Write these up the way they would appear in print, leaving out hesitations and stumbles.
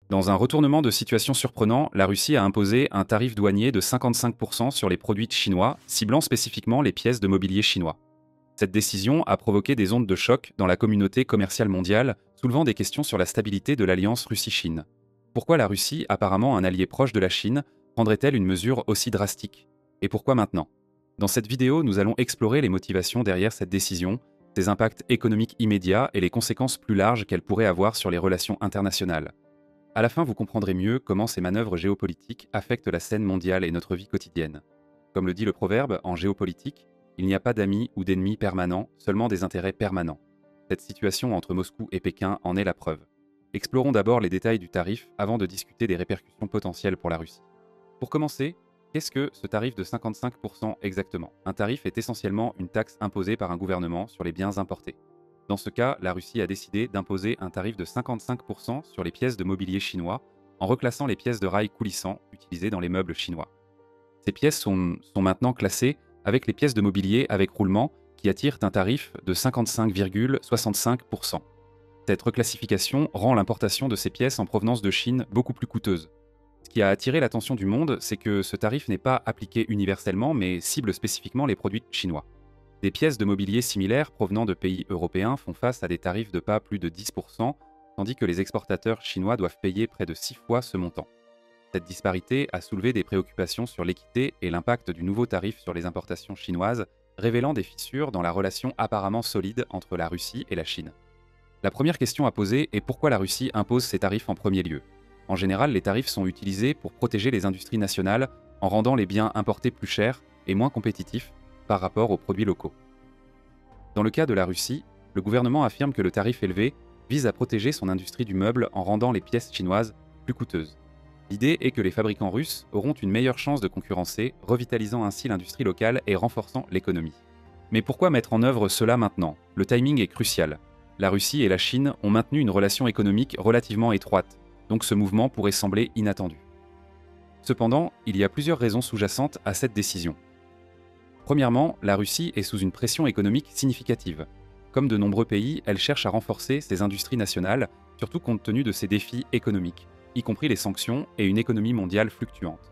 Dans un retournement de situation surprenant, la Russie a imposé un tarif douanier de 55% sur les produits chinois, ciblant spécifiquement les pièces de mobilier chinois. Cette décision a provoqué des ondes de choc dans la communauté commerciale mondiale, soulevant des questions sur la stabilité de l'alliance Russie-Chine. Pourquoi la Russie, apparemment un allié proche de la Chine, prendrait-elle une mesure aussi drastique? Et pourquoi maintenant? Dans cette vidéo, nous allons explorer les motivations derrière cette décision, ses impacts économiques immédiats et les conséquences plus larges qu'elle pourrait avoir sur les relations internationales. À la fin, vous comprendrez mieux comment ces manœuvres géopolitiques affectent la scène mondiale et notre vie quotidienne. Comme le dit le proverbe, en géopolitique, il n'y a pas d'amis ou d'ennemis permanents, seulement des intérêts permanents. Cette situation entre Moscou et Pékin en est la preuve. Explorons d'abord les détails du tarif avant de discuter des répercussions potentielles pour la Russie. Pour commencer, qu'est-ce que ce tarif de 55% exactement? Un tarif est essentiellement une taxe imposée par un gouvernement sur les biens importés. Dans ce cas, la Russie a décidé d'imposer un tarif de 55% sur les pièces de mobilier chinois, en reclassant les pièces de rail coulissants utilisées dans les meubles chinois. Ces pièces sont maintenant classées avec les pièces de mobilier avec roulement qui attirent un tarif de 55,65%. Cette reclassification rend l'importation de ces pièces en provenance de Chine beaucoup plus coûteuse. Ce qui a attiré l'attention du monde, c'est que ce tarif n'est pas appliqué universellement, mais cible spécifiquement les produits chinois. Des pièces de mobilier similaires provenant de pays européens font face à des tarifs de pas plus de 10%, tandis que les exportateurs chinois doivent payer près de 6 fois ce montant. Cette disparité a soulevé des préoccupations sur l'équité et l'impact du nouveau tarif sur les importations chinoises, révélant des fissures dans la relation apparemment solide entre la Russie et la Chine. La première question à poser est pourquoi la Russie impose ces tarifs en premier lieu. En général, les tarifs sont utilisés pour protéger les industries nationales en rendant les biens importés plus chers et moins compétitifs par rapport aux produits locaux. Dans le cas de la Russie, le gouvernement affirme que le tarif élevé vise à protéger son industrie du meuble en rendant les pièces chinoises plus coûteuses. L'idée est que les fabricants russes auront une meilleure chance de concurrencer, revitalisant ainsi l'industrie locale et renforçant l'économie. Mais pourquoi mettre en œuvre cela maintenant? Le timing est crucial. La Russie et la Chine ont maintenu une relation économique relativement étroite, donc ce mouvement pourrait sembler inattendu. Cependant, il y a plusieurs raisons sous-jacentes à cette décision. Premièrement, la Russie est sous une pression économique significative. Comme de nombreux pays, elle cherche à renforcer ses industries nationales, surtout compte tenu de ses défis économiques, y compris les sanctions et une économie mondiale fluctuante.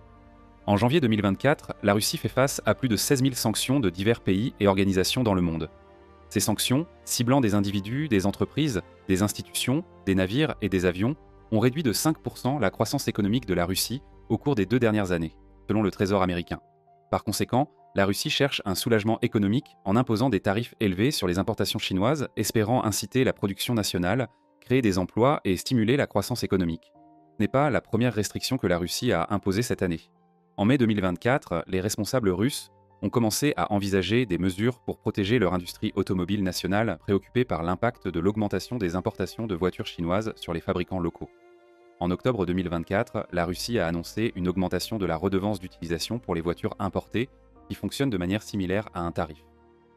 En janvier 2024, la Russie fait face à plus de 16 000 sanctions de divers pays et organisations dans le monde. Ces sanctions, ciblant des individus, des entreprises, des institutions, des navires et des avions, ont réduit de 5% la croissance économique de la Russie au cours des 2 dernières années, selon le Trésor américain. Par conséquent, la Russie cherche un soulagement économique en imposant des tarifs élevés sur les importations chinoises, espérant inciter la production nationale, créer des emplois et stimuler la croissance économique. Ce n'est pas la première restriction que la Russie a imposée cette année. En mai 2024, les responsables russes ont commencé à envisager des mesures pour protéger leur industrie automobile nationale, préoccupée par l'impact de l'augmentation des importations de voitures chinoises sur les fabricants locaux. En octobre 2024, la Russie a annoncé une augmentation de la redevance d'utilisation pour les voitures importées, qui fonctionne de manière similaire à un tarif.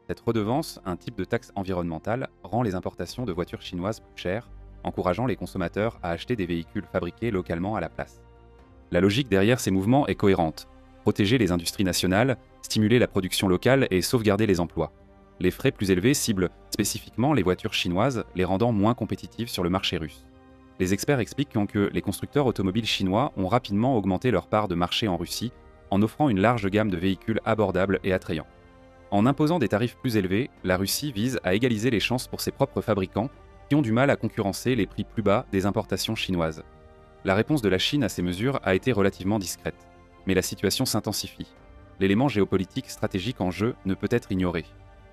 Cette redevance, un type de taxe environnementale, rend les importations de voitures chinoises plus chères, encourageant les consommateurs à acheter des véhicules fabriqués localement à la place. La logique derrière ces mouvements est cohérente. Protéger les industries nationales, stimuler la production locale et sauvegarder les emplois. Les frais plus élevés ciblent spécifiquement les voitures chinoises, les rendant moins compétitives sur le marché russe. Les experts expliquent que les constructeurs automobiles chinois ont rapidement augmenté leur part de marché en Russie en offrant une large gamme de véhicules abordables et attrayants. En imposant des tarifs plus élevés, la Russie vise à égaliser les chances pour ses propres fabricants qui ont du mal à concurrencer les prix plus bas des importations chinoises. La réponse de la Chine à ces mesures a été relativement discrète, mais la situation s'intensifie. L'élément géopolitique stratégique en jeu ne peut être ignoré.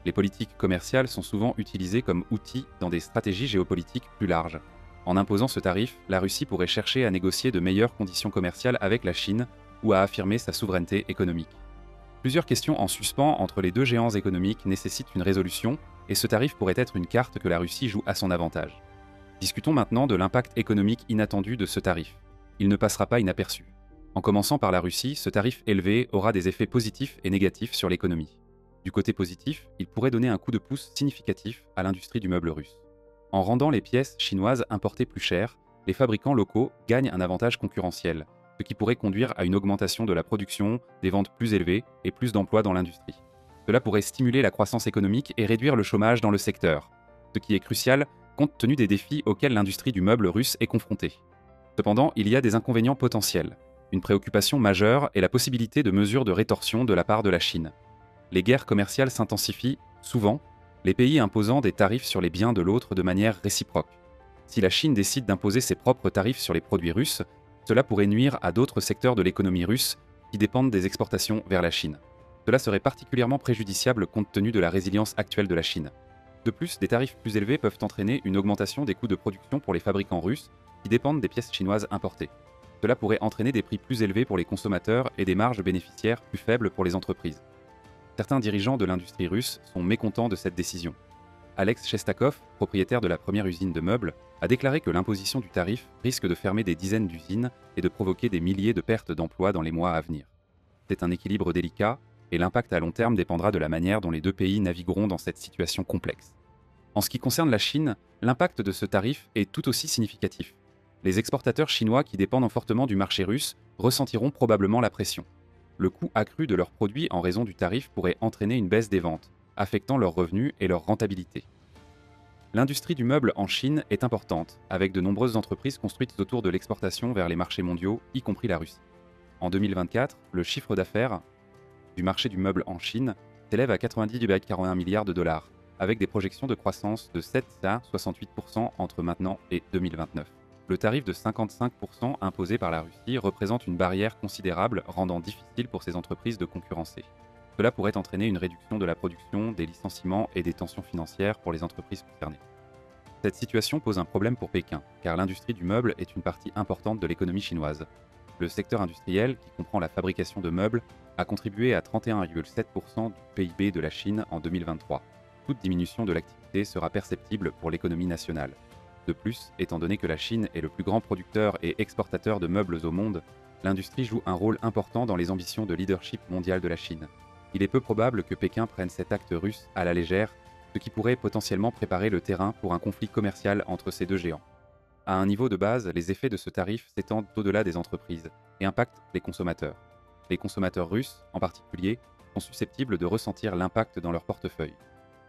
Les politiques commerciales sont souvent utilisées comme outils dans des stratégies géopolitiques plus larges. En imposant ce tarif, la Russie pourrait chercher à négocier de meilleures conditions commerciales avec la Chine ou à affirmer sa souveraineté économique. Plusieurs questions en suspens entre les deux géants économiques nécessitent une résolution, et ce tarif pourrait être une carte que la Russie joue à son avantage. Discutons maintenant de l'impact économique inattendu de ce tarif. Il ne passera pas inaperçu. En commençant par la Russie, ce tarif élevé aura des effets positifs et négatifs sur l'économie. Du côté positif, il pourrait donner un coup de pouce significatif à l'industrie du meuble russe. En rendant les pièces chinoises importées plus chères, les fabricants locaux gagnent un avantage concurrentiel, ce qui pourrait conduire à une augmentation de la production, des ventes plus élevées et plus d'emplois dans l'industrie. Cela pourrait stimuler la croissance économique et réduire le chômage dans le secteur, ce qui est crucial compte tenu des défis auxquels l'industrie du meuble russe est confrontée. Cependant, il y a des inconvénients potentiels. Une préoccupation majeure est la possibilité de mesures de rétorsion de la part de la Chine. Les guerres commerciales s'intensifient souvent, les pays imposant des tarifs sur les biens de l'autre de manière réciproque. Si la Chine décide d'imposer ses propres tarifs sur les produits russes, cela pourrait nuire à d'autres secteurs de l'économie russe qui dépendent des exportations vers la Chine. Cela serait particulièrement préjudiciable compte tenu de la résilience actuelle de la Chine. De plus, des tarifs plus élevés peuvent entraîner une augmentation des coûts de production pour les fabricants russes qui dépendent des pièces chinoises importées. Cela pourrait entraîner des prix plus élevés pour les consommateurs et des marges bénéficiaires plus faibles pour les entreprises. Certains dirigeants de l'industrie russe sont mécontents de cette décision. Alex Shestakov, propriétaire de la première usine de meubles, a déclaré que l'imposition du tarif risque de fermer des dizaines d'usines et de provoquer des milliers de pertes d'emplois dans les mois à venir. C'est un équilibre délicat, et l'impact à long terme dépendra de la manière dont les deux pays navigueront dans cette situation complexe. En ce qui concerne la Chine, l'impact de ce tarif est tout aussi significatif. Les exportateurs chinois qui dépendent fortement du marché russe ressentiront probablement la pression. Le coût accru de leurs produits en raison du tarif pourrait entraîner une baisse des ventes, affectant leurs revenus et leur rentabilité. L'industrie du meuble en Chine est importante, avec de nombreuses entreprises construites autour de l'exportation vers les marchés mondiaux, y compris la Russie. En 2024, le chiffre d'affaires du marché du meuble en Chine s'élève à 90,41 milliards de dollars, avec des projections de croissance de 7 à 68% entre maintenant et 2029. Le tarif de 55% imposé par la Russie représente une barrière considérable rendant difficile pour ces entreprises de concurrencer. Cela pourrait entraîner une réduction de la production, des licenciements et des tensions financières pour les entreprises concernées. Cette situation pose un problème pour Pékin, car l'industrie du meuble est une partie importante de l'économie chinoise. Le secteur industriel, qui comprend la fabrication de meubles, a contribué à 31,7% du PIB de la Chine en 2023. Toute diminution de l'activité sera perceptible pour l'économie nationale. De plus, étant donné que la Chine est le plus grand producteur et exportateur de meubles au monde, l'industrie joue un rôle important dans les ambitions de leadership mondial de la Chine. Il est peu probable que Pékin prenne cet acte russe à la légère, ce qui pourrait potentiellement préparer le terrain pour un conflit commercial entre ces deux géants. À un niveau de base, les effets de ce tarif s'étendent au-delà des entreprises et impactent les consommateurs. Les consommateurs russes, en particulier, sont susceptibles de ressentir l'impact dans leur portefeuille.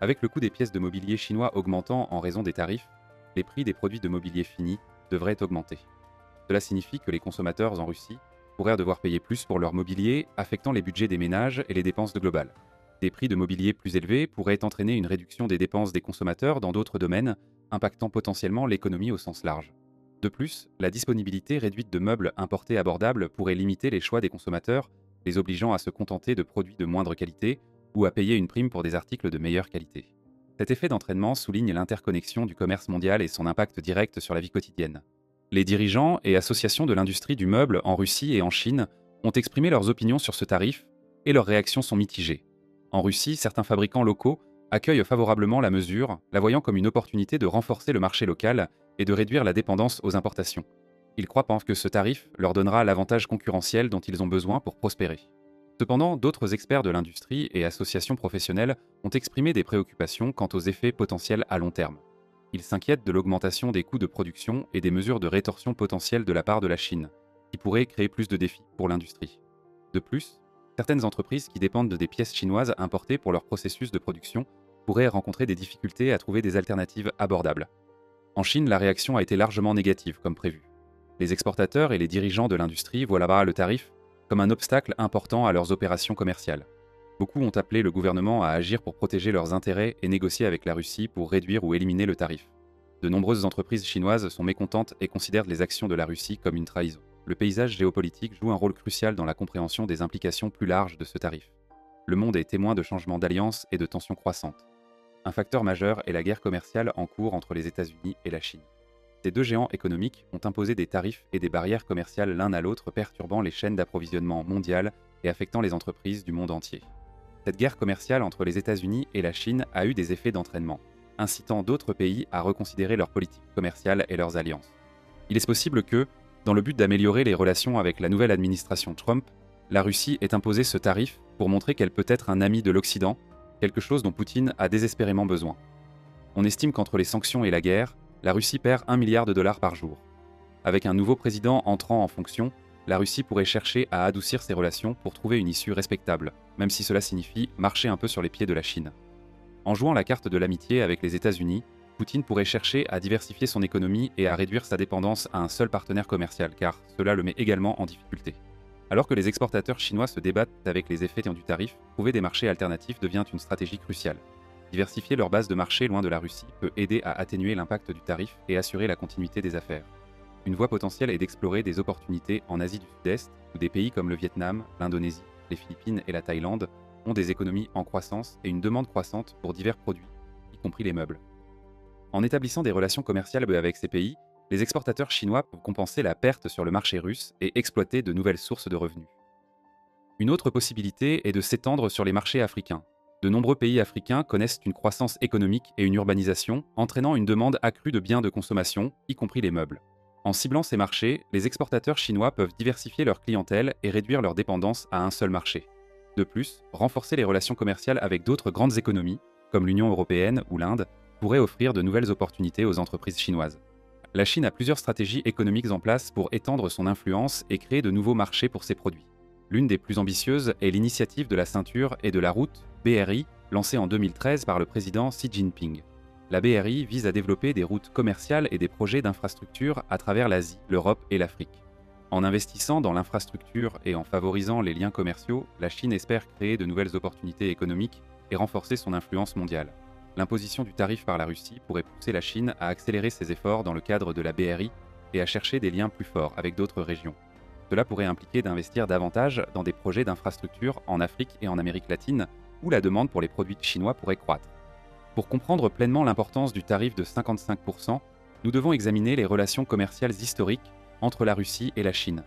Avec le coût des pièces de mobilier chinois augmentant en raison des tarifs, les prix des produits de mobilier finis devraient augmenter. Cela signifie que les consommateurs en Russie pourraient devoir payer plus pour leur mobilier, affectant les budgets des ménages et les dépenses globales. Des prix de mobilier plus élevés pourraient entraîner une réduction des dépenses des consommateurs dans d'autres domaines, impactant potentiellement l'économie au sens large. De plus, la disponibilité réduite de meubles importés abordables pourrait limiter les choix des consommateurs, les obligeant à se contenter de produits de moindre qualité ou à payer une prime pour des articles de meilleure qualité. Cet effet d'entraînement souligne l'interconnexion du commerce mondial et son impact direct sur la vie quotidienne. Les dirigeants et associations de l'industrie du meuble en Russie et en Chine ont exprimé leurs opinions sur ce tarif et leurs réactions sont mitigées. En Russie, certains fabricants locaux accueillent favorablement la mesure, la voyant comme une opportunité de renforcer le marché local et de réduire la dépendance aux importations. Ils croient que ce tarif leur donnera l'avantage concurrentiel dont ils ont besoin pour prospérer. Cependant, d'autres experts de l'industrie et associations professionnelles ont exprimé des préoccupations quant aux effets potentiels à long terme. Ils s'inquiètent de l'augmentation des coûts de production et des mesures de rétorsion potentielles de la part de la Chine, qui pourraient créer plus de défis pour l'industrie. De plus, certaines entreprises qui dépendent des pièces chinoises importées pour leur processus de production pourraient rencontrer des difficultés à trouver des alternatives abordables. En Chine, la réaction a été largement négative, comme prévu. Les exportateurs et les dirigeants de l'industrie voient là-bas le tarif comme un obstacle important à leurs opérations commerciales. Beaucoup ont appelé le gouvernement à agir pour protéger leurs intérêts et négocier avec la Russie pour réduire ou éliminer le tarif. De nombreuses entreprises chinoises sont mécontentes et considèrent les actions de la Russie comme une trahison. Le paysage géopolitique joue un rôle crucial dans la compréhension des implications plus larges de ce tarif. Le monde est témoin de changements d'alliances et de tensions croissantes. Un facteur majeur est la guerre commerciale en cours entre les États-Unis et la Chine. Ces deux géants économiques ont imposé des tarifs et des barrières commerciales l'un à l'autre, perturbant les chaînes d'approvisionnement mondiales et affectant les entreprises du monde entier. Cette guerre commerciale entre les États-Unis et la Chine a eu des effets d'entraînement, incitant d'autres pays à reconsidérer leur politique commerciale et leurs alliances. Il est possible que, dans le but d'améliorer les relations avec la nouvelle administration Trump, la Russie ait imposé ce tarif pour montrer qu'elle peut être un ami de l'Occident, quelque chose dont Poutine a désespérément besoin. On estime qu'entre les sanctions et la guerre, la Russie perd 1 milliard de dollars par jour. Avec un nouveau président entrant en fonction, la Russie pourrait chercher à adoucir ses relations pour trouver une issue respectable, même si cela signifie marcher un peu sur les pieds de la Chine. En jouant la carte de l'amitié avec les États-Unis, Poutine pourrait chercher à diversifier son économie et à réduire sa dépendance à un seul partenaire commercial, car cela le met également en difficulté. Alors que les exportateurs chinois se débattent avec les effets du tarif, trouver des marchés alternatifs devient une stratégie cruciale. Diversifier leur base de marché loin de la Russie peut aider à atténuer l'impact du tarif et assurer la continuité des affaires. Une voie potentielle est d'explorer des opportunités en Asie du Sud-Est, où des pays comme le Vietnam, l'Indonésie, les Philippines et la Thaïlande ont des économies en croissance et une demande croissante pour divers produits, y compris les meubles. En établissant des relations commerciales avec ces pays, les exportateurs chinois peuvent compenser la perte sur le marché russe et exploiter de nouvelles sources de revenus. Une autre possibilité est de s'étendre sur les marchés africains. De nombreux pays africains connaissent une croissance économique et une urbanisation, entraînant une demande accrue de biens de consommation, y compris les meubles. En ciblant ces marchés, les exportateurs chinois peuvent diversifier leur clientèle et réduire leur dépendance à un seul marché. De plus, renforcer les relations commerciales avec d'autres grandes économies, comme l'Union européenne ou l'Inde, pourrait offrir de nouvelles opportunités aux entreprises chinoises. La Chine a plusieurs stratégies économiques en place pour étendre son influence et créer de nouveaux marchés pour ses produits. L'une des plus ambitieuses est l'initiative de la ceinture et de la route, BRI, lancée en 2013 par le président Xi Jinping. La BRI vise à développer des routes commerciales et des projets d'infrastructure à travers l'Asie, l'Europe et l'Afrique. En investissant dans l'infrastructure et en favorisant les liens commerciaux, la Chine espère créer de nouvelles opportunités économiques et renforcer son influence mondiale. L'imposition du tarif par la Russie pourrait pousser la Chine à accélérer ses efforts dans le cadre de la BRI et à chercher des liens plus forts avec d'autres régions. Cela pourrait impliquer d'investir davantage dans des projets d'infrastructure en Afrique et en Amérique latine, où la demande pour les produits chinois pourrait croître. Pour comprendre pleinement l'importance du tarif de 55%, nous devons examiner les relations commerciales historiques entre la Russie et la Chine.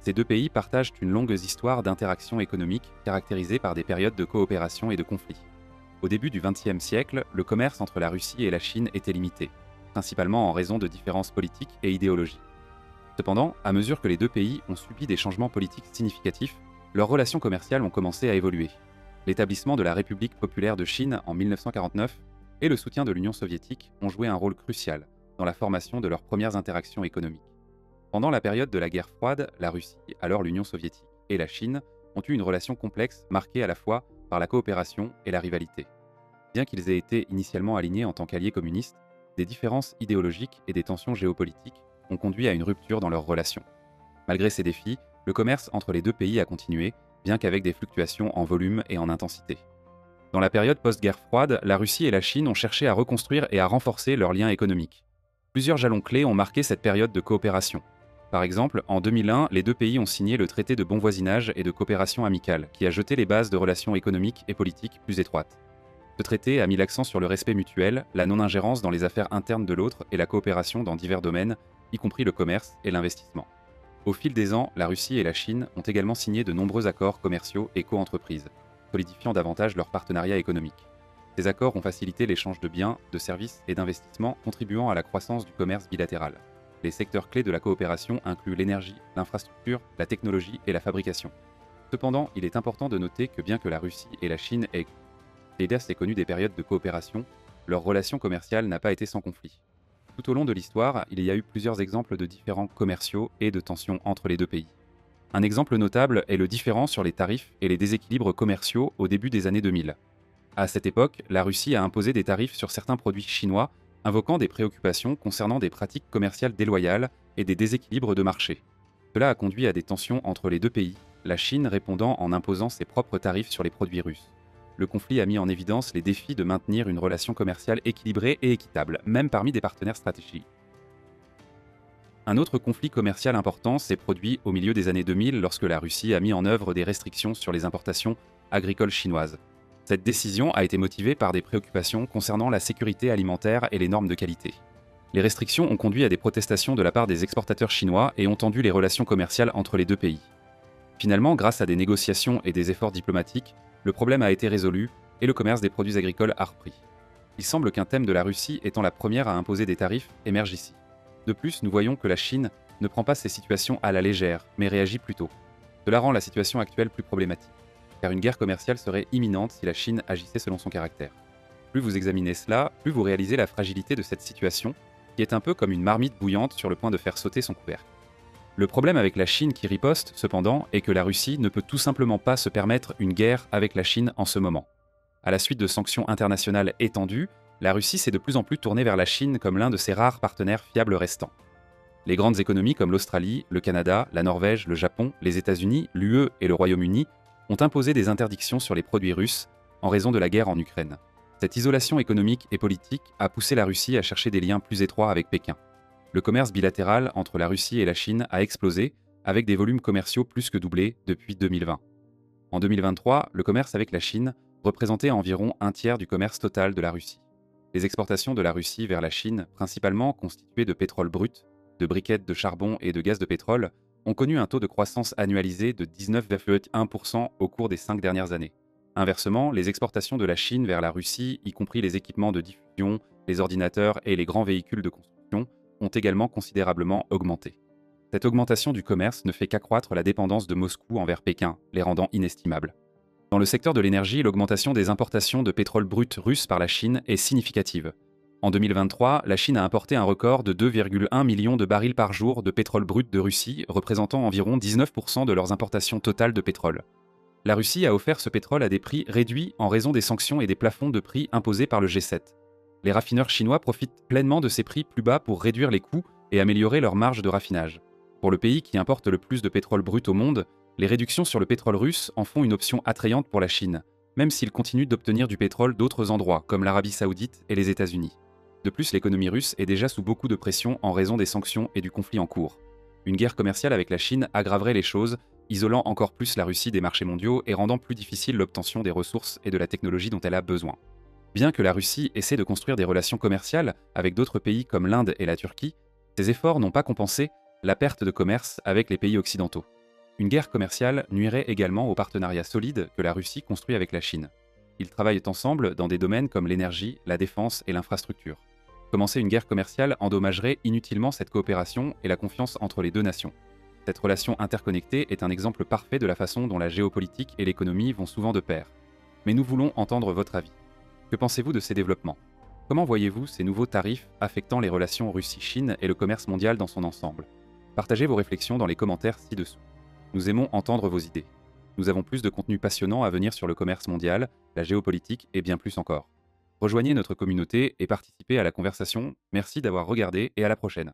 Ces deux pays partagent une longue histoire d'interactions économiques caractérisée par des périodes de coopération et de conflits. Au début du XXe siècle, le commerce entre la Russie et la Chine était limité, principalement en raison de différences politiques et idéologiques. Cependant, à mesure que les deux pays ont subi des changements politiques significatifs, leurs relations commerciales ont commencé à évoluer. L'établissement de la République populaire de Chine en 1949 et le soutien de l'Union soviétique ont joué un rôle crucial dans la formation de leurs premières interactions économiques. Pendant la période de la guerre froide, la Russie, alors l'Union soviétique, et la Chine ont eu une relation complexe marquée à la fois par la coopération et la rivalité. Bien qu'ils aient été initialement alignés en tant qu'alliés communistes, des différences idéologiques et des tensions géopolitiques ont conduit à une rupture dans leurs relations. Malgré ces défis, le commerce entre les deux pays a continué, bien qu'avec des fluctuations en volume et en intensité. Dans la période post-guerre froide, la Russie et la Chine ont cherché à reconstruire et à renforcer leurs liens économiques. Plusieurs jalons clés ont marqué cette période de coopération. Par exemple, en 2001, les deux pays ont signé le traité de bon voisinage et de coopération amicale, qui a jeté les bases de relations économiques et politiques plus étroites. Ce traité a mis l'accent sur le respect mutuel, la non-ingérence dans les affaires internes de l'autre et la coopération dans divers domaines, y compris le commerce et l'investissement. Au fil des ans, la Russie et la Chine ont également signé de nombreux accords commerciaux et co-entreprises, solidifiant davantage leur partenariat économique. Ces accords ont facilité l'échange de biens, de services et d'investissements, contribuant à la croissance du commerce bilatéral. Les secteurs clés de la coopération incluent l'énergie, l'infrastructure, la technologie et la fabrication. Cependant, il est important de noter que bien que la Russie et la Chine aient assez connu des périodes de coopération, leur relation commerciale n'a pas été sans conflit. Tout au long de l'histoire, il y a eu plusieurs exemples de différends commerciaux et de tensions entre les deux pays. Un exemple notable est le différend sur les tarifs et les déséquilibres commerciaux au début des années 2000. À cette époque, la Russie a imposé des tarifs sur certains produits chinois, invoquant des préoccupations concernant des pratiques commerciales déloyales et des déséquilibres de marché. Cela a conduit à des tensions entre les deux pays, la Chine répondant en imposant ses propres tarifs sur les produits russes. Le conflit a mis en évidence les défis de maintenir une relation commerciale équilibrée et équitable, même parmi des partenaires stratégiques. Un autre conflit commercial important s'est produit au milieu des années 2000 lorsque la Russie a mis en œuvre des restrictions sur les importations agricoles chinoises. Cette décision a été motivée par des préoccupations concernant la sécurité alimentaire et les normes de qualité. Les restrictions ont conduit à des protestations de la part des exportateurs chinois et ont tendu les relations commerciales entre les deux pays. Finalement, grâce à des négociations et des efforts diplomatiques, le problème a été résolu et le commerce des produits agricoles a repris. Il semble qu'un thème de la Russie étant la première à imposer des tarifs émerge ici. De plus, nous voyons que la Chine ne prend pas ces situations à la légère, mais réagit plus tôt. Cela rend la situation actuelle plus problématique, car une guerre commerciale serait imminente si la Chine agissait selon son caractère. Plus vous examinez cela, plus vous réalisez la fragilité de cette situation, qui est un peu comme une marmite bouillante sur le point de faire sauter son couvercle. Le problème avec la Chine qui riposte, cependant, est que la Russie ne peut tout simplement pas se permettre une guerre avec la Chine en ce moment. À la suite de sanctions internationales étendues, La Russie s'est de plus en plus tournée vers la Chine comme l'un de ses rares partenaires fiables restants. Les grandes économies comme l'Australie, le Canada, la Norvège, le Japon, les États-Unis, l'UE et le Royaume-Uni ont imposé des interdictions sur les produits russes en raison de la guerre en Ukraine. Cette isolation économique et politique a poussé la Russie à chercher des liens plus étroits avec Pékin. Le commerce bilatéral entre la Russie et la Chine a explosé, avec des volumes commerciaux plus que doublés depuis 2020. En 2023, le commerce avec la Chine représentait environ un tiers du commerce total de la Russie. Les exportations de la Russie vers la Chine, principalement constituées de pétrole brut, de briquettes de charbon et de gaz de pétrole, ont connu un taux de croissance annualisé de 19,1% au cours des 5 dernières années. Inversement, les exportations de la Chine vers la Russie, y compris les équipements de diffusion, les ordinateurs et les grands véhicules de construction, ont également considérablement augmenté. Cette augmentation du commerce ne fait qu'accroître la dépendance de Moscou envers Pékin, les rendant inestimables. Dans le secteur de l'énergie, l'augmentation des importations de pétrole brut russe par la Chine est significative. En 2023, la Chine a importé un record de 2,1 millions de barils par jour de pétrole brut de Russie, représentant environ 19% de leurs importations totales de pétrole. La Russie a offert ce pétrole à des prix réduits en raison des sanctions et des plafonds de prix imposés par le G7. Les raffineurs chinois profitent pleinement de ces prix plus bas pour réduire les coûts et améliorer leur marge de raffinage. Pour le pays qui importe le plus de pétrole brut au monde, les réductions sur le pétrole russe en font une option attrayante pour la Chine, même s'il continue d'obtenir du pétrole d'autres endroits, comme l'Arabie Saoudite et les États-Unis. De plus, l'économie russe est déjà sous beaucoup de pression en raison des sanctions et du conflit en cours. Une guerre commerciale avec la Chine aggraverait les choses, isolant encore plus la Russie des marchés mondiaux et rendant plus difficile l'obtention des ressources et de la technologie dont elle a besoin. Bien que la Russie essaie de construire des relations commerciales avec d'autres pays comme l'Inde et la Turquie, ces efforts n'ont pas compensé la perte de commerce avec les pays occidentaux. Une guerre commerciale nuirait également au partenariat solide que la Russie construit avec la Chine. Ils travaillent ensemble dans des domaines comme l'énergie, la défense et l'infrastructure. Commencer une guerre commerciale endommagerait inutilement cette coopération et la confiance entre les deux nations. Cette relation interconnectée est un exemple parfait de la façon dont la géopolitique et l'économie vont souvent de pair. Mais nous voulons entendre votre avis. Que pensez-vous de ces développements ? Comment voyez-vous ces nouveaux tarifs affectant les relations Russie-Chine et le commerce mondial dans son ensemble ? Partagez vos réflexions dans les commentaires ci-dessous. Nous aimons entendre vos idées. Nous avons plus de contenu passionnant à venir sur le commerce mondial, la géopolitique et bien plus encore. Rejoignez notre communauté et participez à la conversation. Merci d'avoir regardé et à la prochaine.